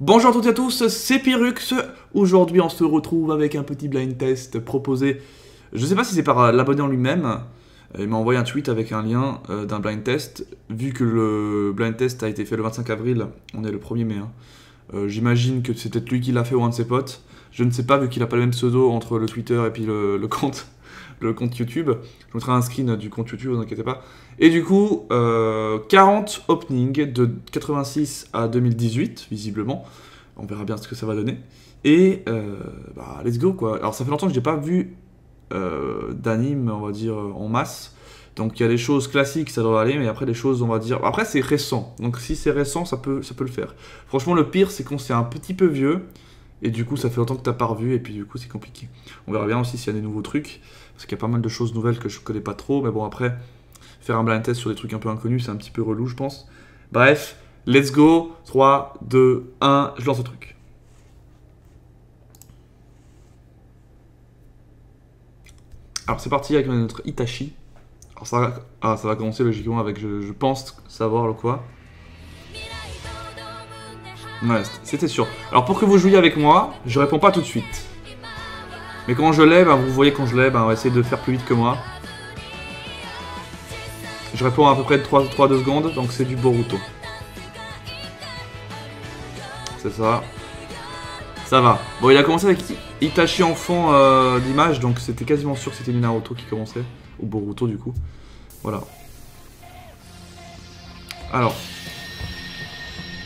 Bonjour à toutes et à tous, c'est Pirux. Aujourd'hui, on se retrouve avec un petit blind test proposé. Je sais pas si c'est par l'abonné en lui-même. Il m'a envoyé un tweet avec un lien d'un blind test. Vu que le blind test a été fait le 25 avril, on est le 1er mai. J'imagine que c'est peut-être lui qui l'a fait ou un de ses potes. Je ne sais pas, vu qu'il n'a pas le même pseudo entre le Twitter et puis le compte YouTube. Je vous mettrai un screen du compte YouTube, vous inquiétez pas. Et du coup, 40 openings de 86 à 2018, visiblement. On verra bien ce que ça va donner. Et let's go quoi. Alors ça fait longtemps que j'ai pas vu d'anime, on va dire, en masse. Donc il y a des choses classiques, ça devrait aller, mais après des choses, on va dire... Après c'est récent, donc si c'est récent, ça peut le faire. Franchement, le pire, c'est qu'on c'est un petit peu vieux, et du coup ça fait longtemps que t'as pas revu, et puis du coup c'est compliqué. On verra bien aussi s'il y a des nouveaux trucs, parce qu'il y a pas mal de choses nouvelles que je connais pas trop, mais bon après, faire un blind test sur des trucs un peu inconnus, c'est un petit peu relou, je pense. Bref, let's go, 3, 2, 1, je lance le truc. Alors c'est parti avec notre Itachi. Alors ça va commencer logiquement avec je pense savoir le quoi. Ouais, c'était sûr. Alors pour que vous jouiez avec moi, je réponds pas tout de suite. Mais quand je l'ai, vous voyez quand je l'ai, on va essayer de faire plus vite que moi. Je réponds à peu près de 3-2 secondes, donc c'est du Boruto. C'est ça. Ça va. Bon, il a commencé avec Itachi en fond d'image, donc c'était quasiment sûr que c'était du Naruto qui commençait. Ou Boruto du coup. Voilà. Alors.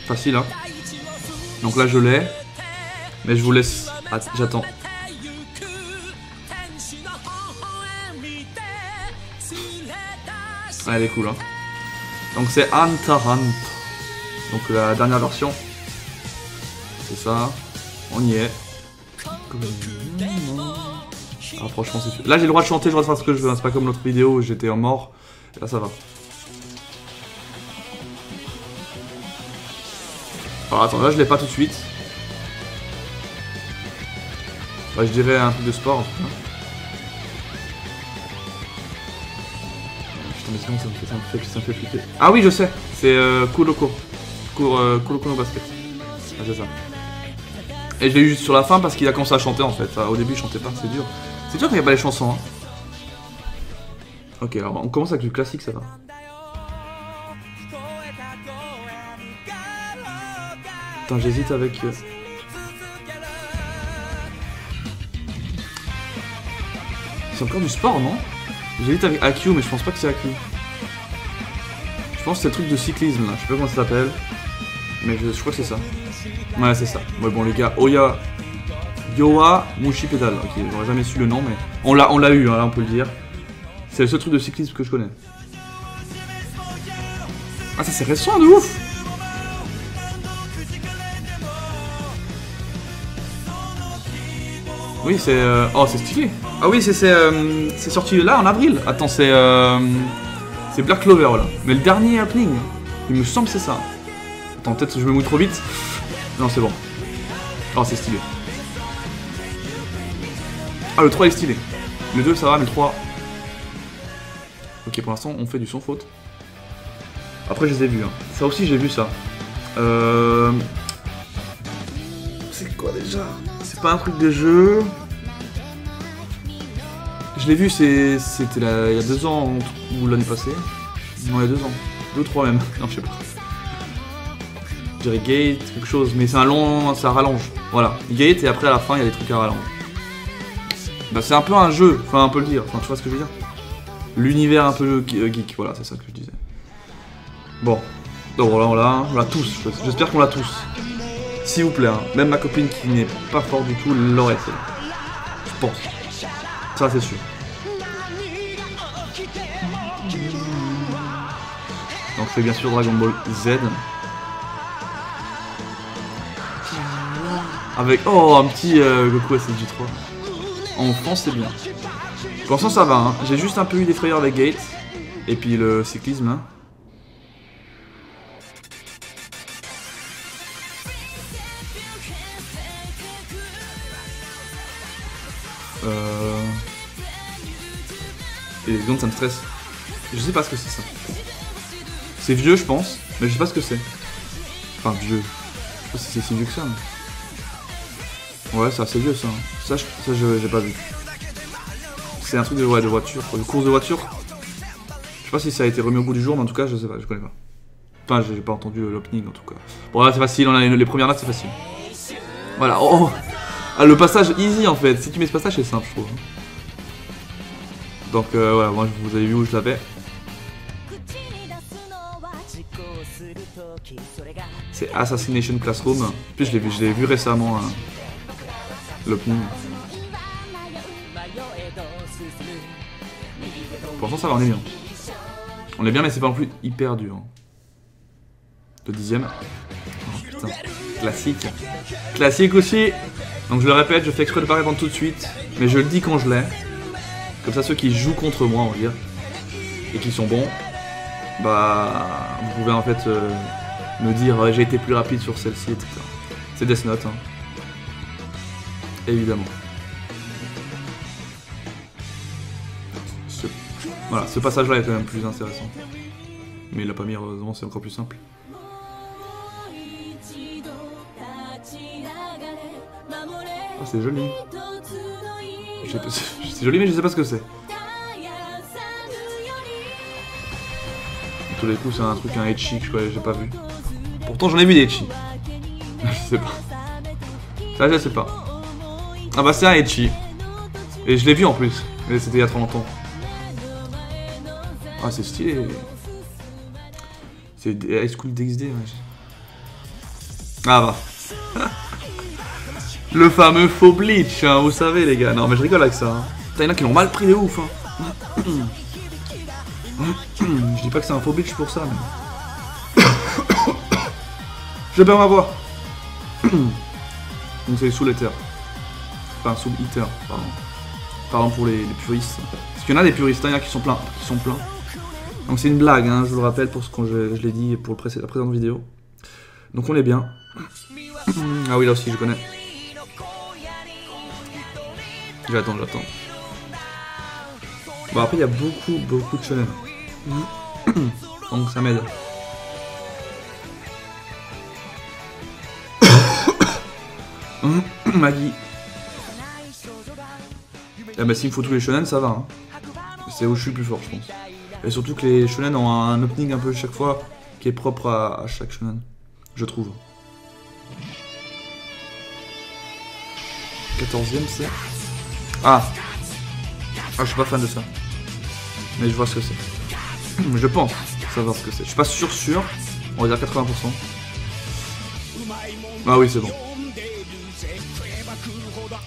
Facile hein. Donc là je l'ai. Mais je vous laisse. J'attends. Ah, elle est cool hein. Donc c'est Hunter x Hunter. Donc la dernière version. C'est ça. On y est. Ah franchement c'est sûr. Là j'ai le droit de chanter, je vois ce que je veux, c'est pas comme l'autre vidéo où j'étais en mort. Et là ça va. Alors attends, là je l'ai pas tout de suite. Je dirais un truc de sport en tout cas. Putain mais sinon ça me fait flipper. Ah oui je sais, c'est Kuroko. Kuroko no Basket. Ah c'est ça. Et je l'ai eu juste sur la fin parce qu'il a commencé à chanter en fait. Au début il chantait pas, c'est dur. C'est dur quand il n'y a pas les chansons hein. Ok, alors on commence avec du classique, ça va. Attends, j'hésite avec... C'est encore du sport, non? J'hésite avec AQ, mais je pense pas que c'est AQ. Je pense que c'est le truc de cyclisme, là. Je sais pas comment ça s'appelle. Mais je crois que c'est ça. Ouais, c'est ça. Ouais, bon, les gars, Yoa Mushi Pedal. Ok, j'aurais jamais su le nom, mais... On l'a eu, hein, là, on peut le dire. C'est le seul truc de cyclisme que je connais. Ah, ça c'est récent de ouf! Oui, c'est... Oh, c'est stylé! Ah oui, c'est sorti là en avril. Attends, c'est Black Clover, là. Mais le dernier opening, il me semble que c'est ça. Attends, peut-être que je me mouille trop vite. Non, c'est bon. Oh, c'est stylé. Ah, le 3 est stylé. Le 2, ça va, mais le 3... Ok, pour l'instant, on fait du sans faute. Après, je les ai vus. Hein. Ça aussi, j'ai vu ça. C'est quoi déjà? C'est pas un truc de jeu. Je l'ai vu, c'était il y a 2 ans ou l'année passée. Non, il y a 2 ans. 2 ou 3 même. Non, je sais pas. Je dirais Gate, quelque chose. Mais c'est un long... ça rallonge. Voilà. Gate, et après, à la fin, il y a des trucs à rallonge. Bah, c'est un peu un jeu. Enfin, on peut le dire. Enfin, tu vois ce que je veux dire? L'univers un peu geek, voilà, c'est ça que je disais. Bon, donc on l'a tous, j'espère qu'on l'a tous. S'il vous plaît, hein. Même ma copine qui n'est pas forte du tout l'aurait été. Je pense. Ça c'est sûr. Donc c'est bien sûr Dragon Ball Z. Avec, oh, un petit Goku SSJ3. En France c'est bien. Pour l'instant ça va, hein. J'ai juste un peu eu des frayeurs avec Gate. Et puis le cyclisme. Hein. Et les secondes ça me stresse. Je sais pas ce que c'est ça. C'est vieux je pense, mais je sais pas ce que c'est. Enfin vieux. sais pas si c'est si vieux que ça. Mais... Ouais, c'est assez vieux ça. Ça, j'ai pas vu. C'est un truc de, ouais, de voiture, de course de voiture. Je sais pas si ça a été remis au goût du jour, mais en tout cas, je sais pas, je connais pas. Enfin, j'ai pas entendu l'opening en tout cas. Bon, là c'est facile, on a les premières notes, c'est facile. Voilà, oh. Ah, le passage easy en fait. Si tu mets ce passage, c'est simple, je trouve. Donc, voilà, moi vous avez vu où je l'avais. C'est Assassination Classroom. En plus, je l'ai vu récemment. Hein. L'opening. Pour l'instant, ça va, on est bien. On est bien, mais c'est pas non plus hyper dur. Le 10ème. Oh putain. Classique. Classique aussi. Donc je le répète, je fais exprès de pas répondre tout de suite. Mais je le dis quand je l'ai. Comme ça, ceux qui jouent contre moi, on va dire. Et qui sont bons. Bah. Vous pouvez en fait me dire j'ai été plus rapide sur celle-ci, etc. C'est Death Note. Hein. Évidemment. Voilà, ce passage-là est quand même plus intéressant. Mais il l'a pas mis, heureusement, c'est encore plus simple. Ah, c'est joli. C'est joli, mais je sais pas ce que c'est. De tous les coups, c'est un truc, un ecchi que j'ai pas vu. Pourtant, j'en ai vu des ecchi. Je sais pas. Ça, je sais pas. Ah bah, c'est un ecchi. Et je l'ai vu en plus. Mais c'était il y a trop longtemps. Ah, c'est stylé. C'est High School DxD. Ouais. Ah bah. Le fameux faux Bleach, hein, vous savez les gars. Non mais je rigole avec ça. Hein. Putain, y en a qui l'ont mal pris de ouf. Hein. Je dis pas que c'est un faux Bleach pour ça, mais... Je perds ma voix. Donc c'est sous l'éther. Enfin sous l'éther, pardon. Pardon pour les puristes. Parce qu'il y en a des puristes, hein, il y en a qui sont pleins. Donc c'est une blague, hein, je vous le rappelle pour ce que je l'ai dit pour la précédente vidéo. Donc on est bien. Ah oui, là aussi je connais. J'attends. Bon après il y a beaucoup de shonen. Donc ça m'aide. Maggie. Ah bah s'il me faut tous les shonen ça va. Hein. C'est où je suis le plus fort je pense. Et surtout que les shonen ont un opening un peu chaque fois qui est propre à chaque shonen. Je trouve. 14ème c'est... Ah, je suis pas fan de ça. Mais je vois ce que c'est. Je pense savoir ce que c'est. Je suis pas sûr. On va dire 80%. Ah oui, c'est bon.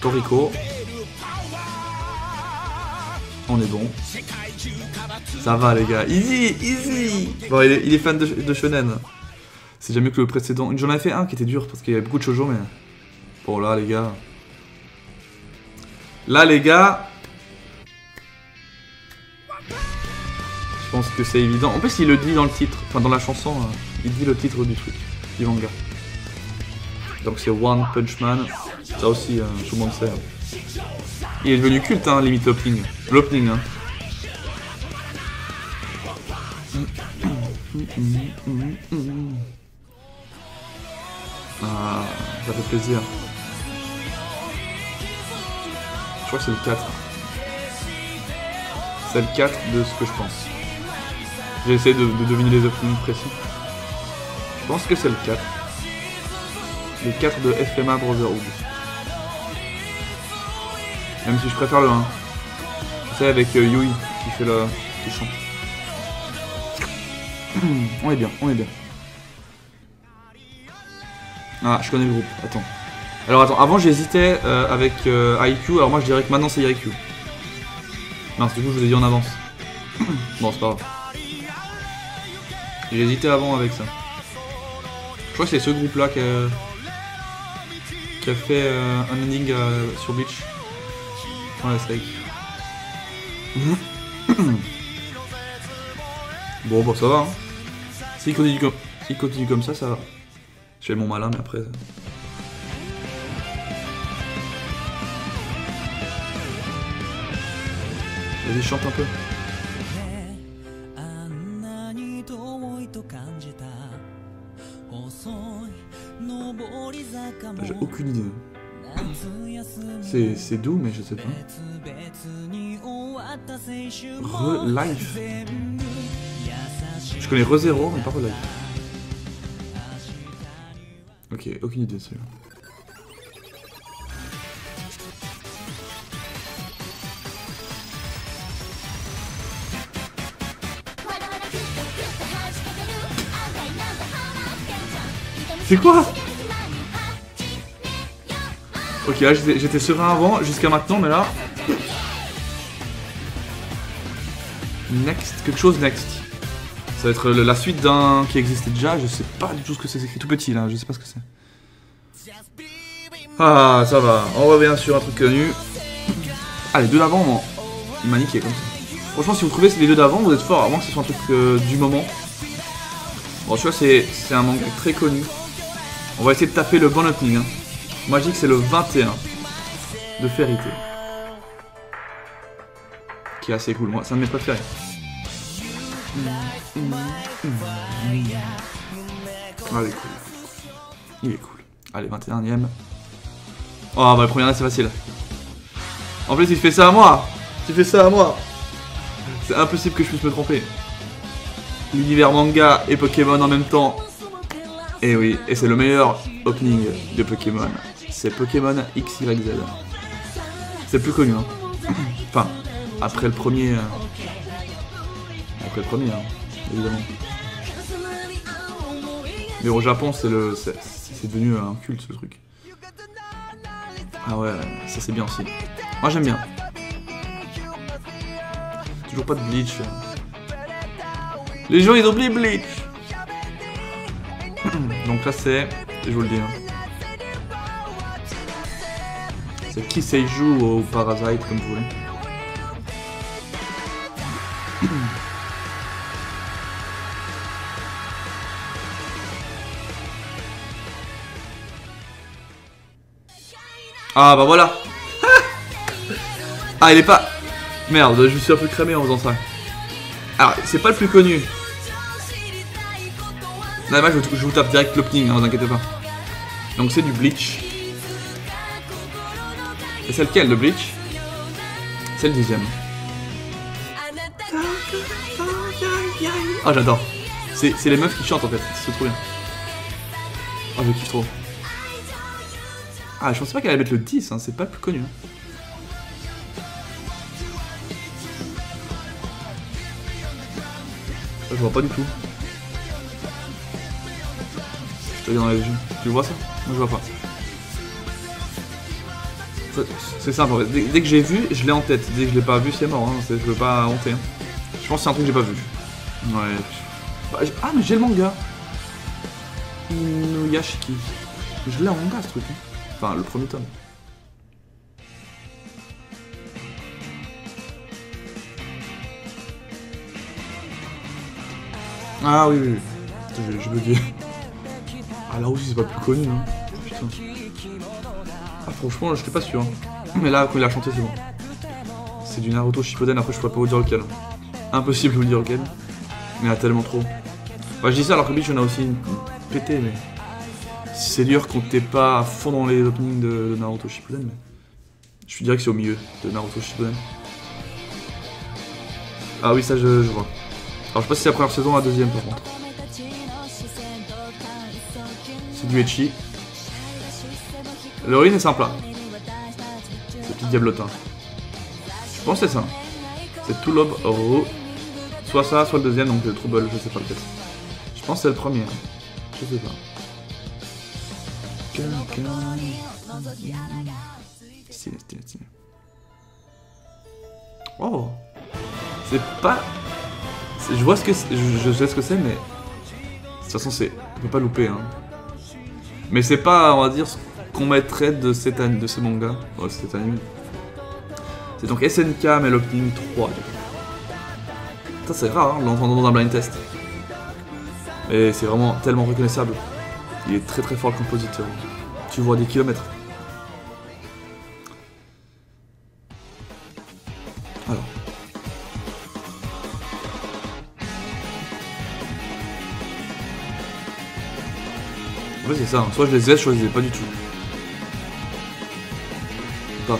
Toriko. On est bon. Ça va les gars. Easy. Bon, il est fan de shonen. C'est déjà mieux que le précédent. J'en avais fait un qui était dur parce qu'il y avait beaucoup de shoujo, mais... Bon là les gars... Là les gars... Je pense que c'est évident. En plus il le dit dans le titre, enfin dans la chanson, il dit le titre du truc, du manga. Donc c'est One Punch Man. Ça aussi, tout le monde sait. Il est devenu culte, hein, limite l'opening. L'opening, hein. Ah, ça fait plaisir. Je crois que c'est le 4. C'est le 4 de ce que je pense. J'ai essayé de deviner les openings précis. Je pense que c'est le 4. Le 4 de FMA Brotherhood. Même si je préfère le 1. C'est avec Yui qui fait le chant. On est bien. Ah, je connais le groupe, attends. Alors attends, avant j'hésitais avec IQ, alors moi je dirais que maintenant c'est IQ. Non, du coup je vous ai dit en avance. Bon, c'est pas grave. J'ai hésité avant avec ça. Je crois que c'est ce groupe là qui a fait un ending sur Bleach. Ouais, c'est avec. Bon, bah ça va. Hein. S'il continue comme ça, ça va. Je fais mon malin, mais après... Vas-y, chante un peu. J'ai aucune idée. C'est doux, mais je sais pas. Re-Life. Je connais Re-Zero, mais pas Re-Life. Ok, aucune idée de celui-là. C'est quoi? Ok, là j'étais serein avant, jusqu'à maintenant, mais là... Next, quelque chose next. Ça va être la suite d'un qui existait déjà, je sais pas du tout ce que c'est écrit tout petit là, je sais pas ce que c'est. Ah, ça va, on revient sur un truc connu. Ah, les deux d'avant, bon, il m'a niqué comme ça. Franchement, si vous trouvez les deux d'avant, vous êtes fort, à moins que ce soit un truc du moment. Bon, tu vois, c'est un manga très connu. On va essayer de taper le bon opening. Hein. Moi, je dis que c'est le 21 de Fairy Tail. Qui est assez cool, moi, c'est un de mes préférés. Ah, il est cool. Il est cool. Allez, 21ème. Oh, bah, le premier c'est facile. En plus, il fait ça à moi. Tu fais ça à moi. C'est impossible que je puisse me tromper. L'univers manga et Pokémon en même temps. Et oui, et c'est le meilleur opening de Pokémon. C'est Pokémon XYZ. C'est le plus connu, hein. Enfin, après le premier. Après le premier, hein, évidemment. Mais au Japon, c'est devenu un culte ce truc. Ah ouais, ça c'est bien aussi. Moi j'aime bien. Toujours pas de Bleach. Les gens ils ont oublié Bleach. Donc là c'est, je vous le dis. Hein. C'est Kiseiju ou Parasite comme vous voulez. Ah bah voilà. Ah il est pas... Merde, je me suis un peu cramé en faisant ça. Alors, c'est pas le plus connu. Non, moi je vous tape direct l'opening, hein, vous inquiétez pas. Donc c'est du Bleach. Et c'est lequel le Bleach? C'est le 10ème. Ah j'adore. C'est les meufs qui chantent en fait, c'est trop bien. Oh je kiffe trop. Ah je pensais pas qu'elle allait mettre le 10, hein, c'est pas le plus connu. Hein. Je vois pas du tout. Je te regarde dans les yeux. Tu vois ça? Moi je vois pas. C'est simple en fait. Dès que j'ai vu, je l'ai en tête. Dès que je l'ai pas vu, c'est mort. Hein. Je veux pas honter. Hein. Je pense que c'est un truc que j'ai pas vu. Ouais. Bah, ah mais j'ai le manga. Inuyashiki. Je l'ai en manga ce truc. Hein. Enfin le premier tome. Ah oui, oui, oui. Je bugué. Ah là aussi c'est pas plus connu hein. Putain. Ah franchement j'étais pas sûr. Hein. Mais là quand il a chanté c'est bon. C'est du Naruto Shippuden, après je pourrais pas vous dire lequel. Impossible de vous dire lequel. Mais il y en a tellement trop. Bah je dis ça alors que Bleach on a aussi une pété mais... C'est dur quand t'es pas à fond dans les openings de Naruto Shippuden mais... Je dirais que c'est au milieu de Naruto Shippuden. Ah oui ça je vois. Alors je sais pas si c'est la première saison ou la deuxième par contre. C'est du ecchi. L'origine est sympa. C'est petit diablotin. Je pense que c'est ça. C'est tout l'aube Ro. Soit ça, soit le deuxième, donc le Trouble, je sais pas lequel. Je pense que c'est le premier. Je sais pas. Stylé, stylé, stylé. Oh! C'est pas... Je vois ce que je sais ce que c'est, mais... De toute façon, c'est... On peut pas louper, hein. Mais c'est pas, on va dire, ce qu'on mettrait de ce manga. Oh, cet anime. C'est donc SNK, mais l'opening 3. Ça, c'est rare, hein, l'entendre dans un blind test. Et c'est vraiment tellement reconnaissable. Il est très très fort, le compositeur. Tu vois des kilomètres. Alors. En fait c'est ça, soit je les ai, soit je les ai pas du tout. Attends.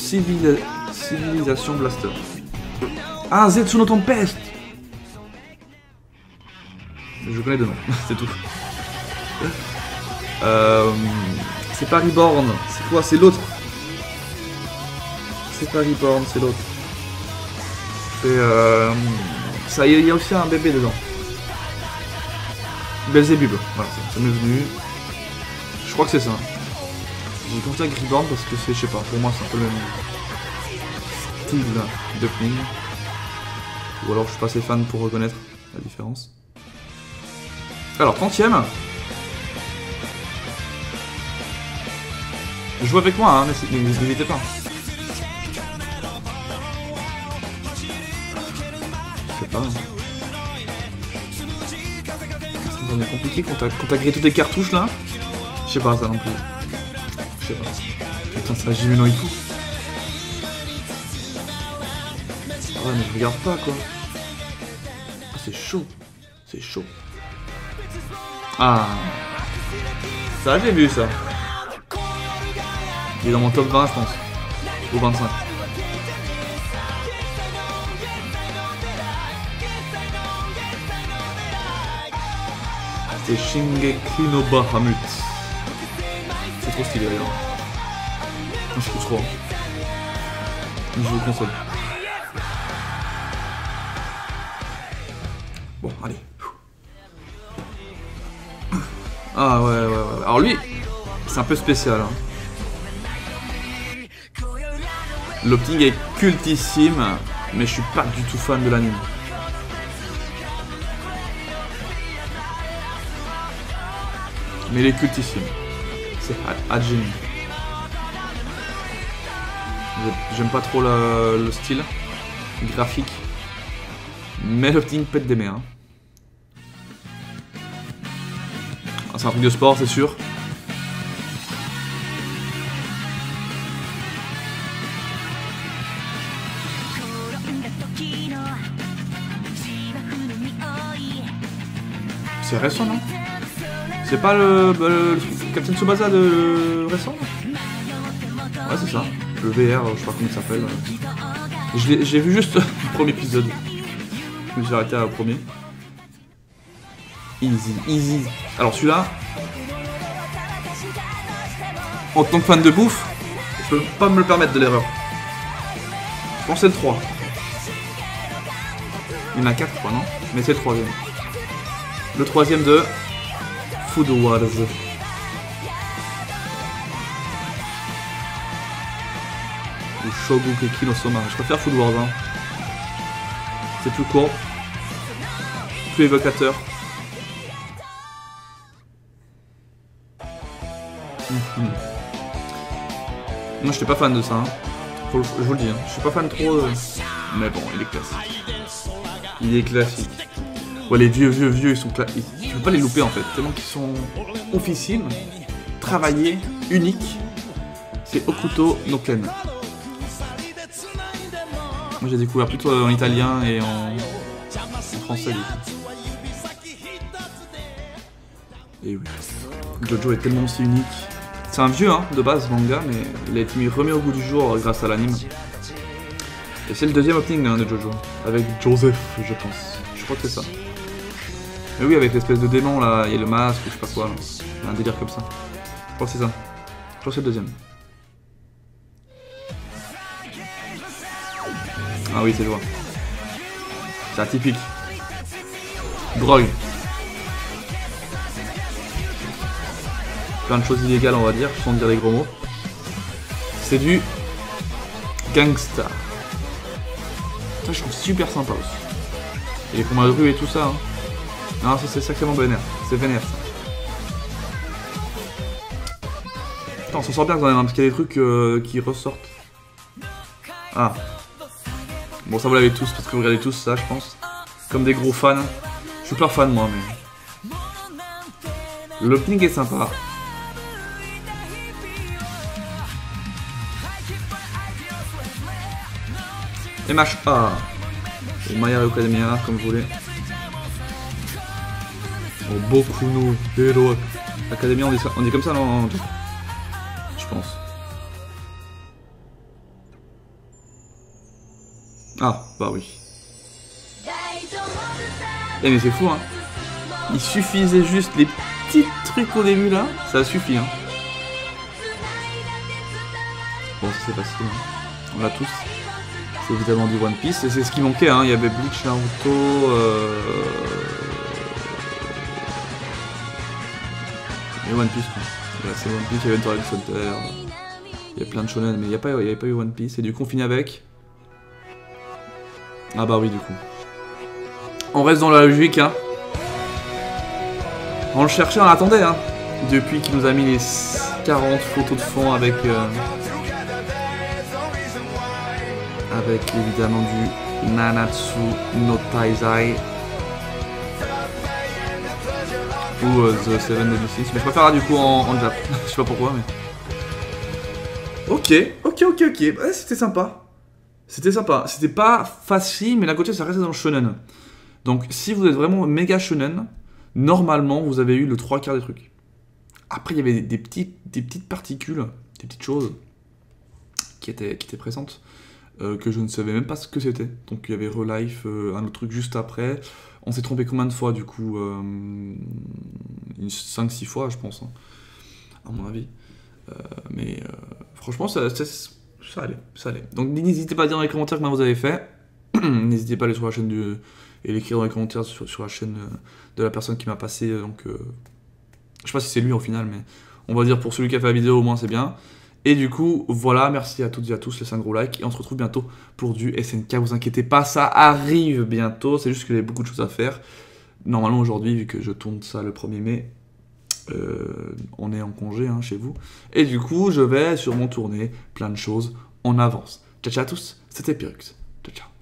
Civilisation Blaster. Ah, Zetsuno Tempest. Je connais deux noms, c'est tout. C'est pas Reborn, c'est quoi? C'est l'autre. C'est pas Reborn, c'est l'autre. Et ça, il y a aussi un bébé dedans. Belzébub, voilà, ça m'est venu. Je crois que c'est ça. J'ai pensé à Reborn parce que c'est, je sais pas, pour moi c'est un peu le même style de ping. Ou alors je suis pas assez fan pour reconnaître la différence. Alors, 30ème. Jouez avec moi, hein, mais n'hésitez pas. Je sais pas. Ça me compliqué quand t'as grillé toutes les cartouches là. Je sais pas ça non plus. Je sais pas. Putain, ça Jimeno Iku. Ah ouais, mais je regarde pas quoi. Ah, c'est chaud. C'est chaud. Ah. Ça, j'ai vu ça. Il est dans mon top 20, je pense. Ou 25. C'est Shingeki no Bahamut. C'est trop stylé d'ailleurs. Je trouve trop. Je vous le console. Bon, allez. Ah ouais. Alors lui, c'est un peu spécial. Hein. L'opening est cultissime, mais je suis pas du tout fan de l'anime. Mais il est cultissime. C'est Hajime. J'aime pas trop le style graphique. Mais l'opening pète des mers. Hein. Ah, c'est un truc de sport, c'est sûr. C'est récent, non? C'est pas le Captain Tsubasa de récent? Ouais, c'est ça. Le VR, je sais pas comment il s'appelle. J'ai vu juste le premier épisode. Je me suis arrêté au premier. Easy. Alors celui-là, en tant que fan de bouffe, je peux pas me le permettre de l'erreur. Je pense que c'est le 3. Il y en a 4, je crois, non? Mais c'est le 3ème. Le 3ème de Food Wars. Ou Shogugeki no Soma. Je préfère Food Wars. Hein. C'est plus court. Plus évocateur. Moi j'étais pas fan de ça. Hein. Je vous le dis. Hein. Je suis pas fan trop. Mais bon, il est classique. Il est classique. Ouais, les vieux, ils sont classiques. Tu peux pas les louper en fait. Tellement qu'ils sont officiels, travaillés, uniques. C'est Okuto no Ken. Moi j'ai découvert plutôt en italien et en français. Et oui. Jojo est tellement aussi unique. C'est un vieux hein, de base manga, mais il a été remis au goût du jour grâce à l'anime. Et c'est le deuxième opening hein, de Jojo, avec Joseph, je pense. Je crois que c'est ça. Mais oui, avec l'espèce de démon là, il y a le masque, je sais pas quoi. Il y a un délire comme ça. Je crois que c'est ça. Je crois que c'est le deuxième. Ah oui, c'est je vois. C'est atypique. Drogue. Plein de choses illégales, on va dire, sans dire les gros mots. C'est du gangsta. Ça, je trouve super sympa aussi. Et les combats de rue et tout ça. Hein. Non, ça c'est sacrément vénère. C'est vénère ça. Putain, on s'en sort bien quand même, hein, parce qu'il y a des trucs qui ressortent. Ah. Bon, ça vous l'avez tous, parce que vous regardez tous ça, je pense. Comme des gros fans. Je suis pas fan moi, mais. L'opening est sympa. MHA. Et My Hero Academia, comme vous voulez. Oh, Boku no Hero Academia, on dit comme ça, non? Je pense. Ah, bah oui. Eh mais c'est fou, hein. Il suffisait juste les petits trucs au début, là. Ça suffit, hein. Bon, ça c'est facile, hein. On l'a tous. C'est évidemment du One Piece. Et c'est ce qui manquait, hein. Il y avait Bleach, Naruto... Et One Piece, quoi. Voilà, c'est One Piece, il y avait Hunter x Hunter. Il y a plein de shonen, mais il n'y avait pas eu One Piece. Et du coup, on finit avec... Ah bah oui, du coup. On reste dans la logique, hein. On le cherchait, on l'attendait, hein. Depuis qu'il nous a mis les 40 photos de fond avec... avec évidemment du Nanatsu no Taizai. Ou The Seven Deadly Sins. Mais je préfère du coup en Jap. Je sais pas pourquoi, mais... Ok. Ouais, c'était sympa. C'était pas facile, mais d'un côté, ça restait dans le shonen. Donc, si vous êtes vraiment méga shonen, normalement, vous avez eu le 3/4 des trucs. Après, il y avait des petites particules, des petites choses qui étaient présentes, que je ne savais même pas ce que c'était. Donc, il y avait Relife, un autre truc juste après. On s'est trompé combien de fois, du coup 5-6 fois, je pense, hein, à mon avis. Mais franchement, ça allait. Donc, n'hésitez pas à dire dans les commentaires comment vous avez fait. N'hésitez pas à aller sur la chaîne et l'écrire dans les commentaires sur la chaîne de la personne qui m'a passé. Donc, je sais pas si c'est lui au final, mais on va dire pour celui qui a fait la vidéo, au moins c'est bien. Et du coup, voilà, merci à toutes et à tous, laissez un gros like. Et on se retrouve bientôt pour du SNK, vous inquiétez pas, ça arrive bientôt. C'est juste qu'il y a beaucoup de choses à faire. Normalement aujourd'hui, vu que je tourne ça le 1er mai, on est en congé, hein, chez vous. Et du coup, je vais sûrement tourner plein de choses en avance. Ciao ciao à tous, c'était Pyrrhux. Ciao ciao.